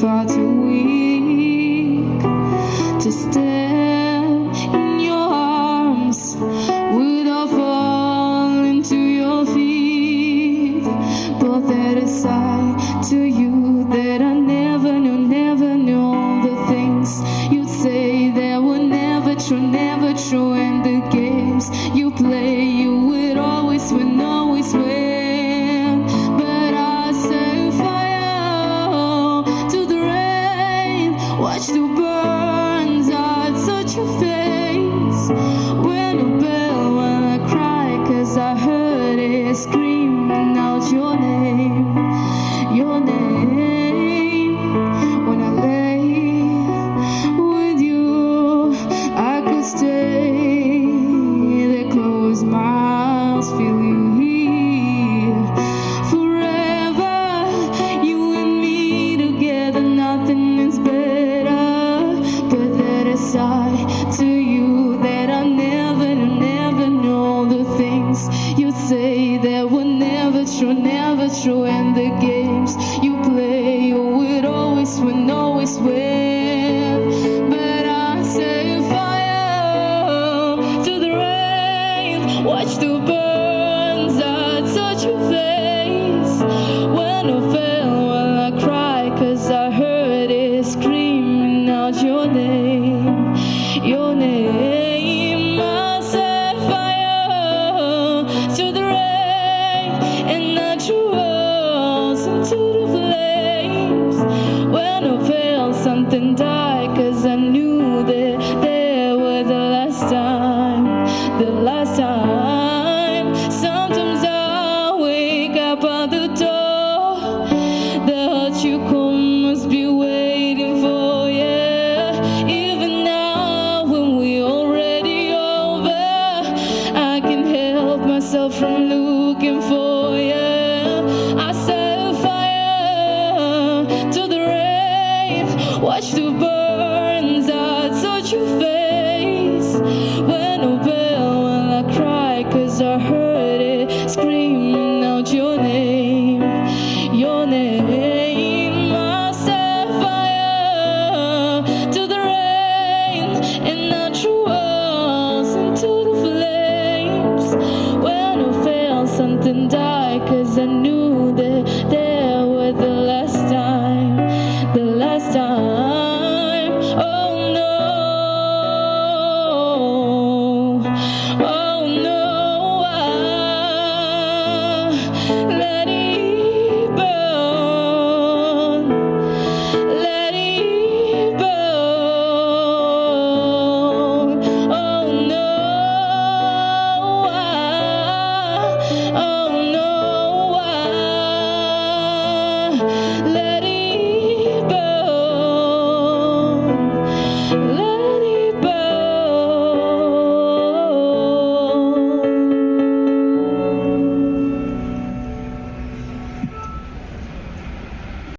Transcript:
far too weak to stand in your arms. Would I fall into your feet? But that aside to you that I never knew the things you'd say that were never true, and the games you play, you would always win, always win. But I set fire to the rain, watch the burns, I touch your face. When a bell, when I cry, 'cause I heard it screaming out your name, your name. When I lay with you, I could stay there, close my eyes, feel you here forever. You and me together, nothing is better. But that aside to you that I never know the things you say that were never true, and the games you play, you would always win, always win. But I set fire to the rain, watch the burns, I touch your face. When I fell, when I cry, 'cause I heard it screaming out your name, your name. I set fire to the rain, and I threw us into the flames. When I felt something die, 'cause I knew that there was the last time, the last time. Sometimes I wake up at the door, the hurt you come must be waiting for you. Even now when we're already over, I can't help myself from looking for you. I set fire to the rain, watch the burns, I touch your face. When I bell, when I cry, 'cause I heard it screaming out your name, your name. I set fire to the rain, and I threw us into the flames. When I felt something die, 'cause I knew that there was the last time, the last time. Oh no, oh no, let it burn, let it burn. Oh no, oh no, let it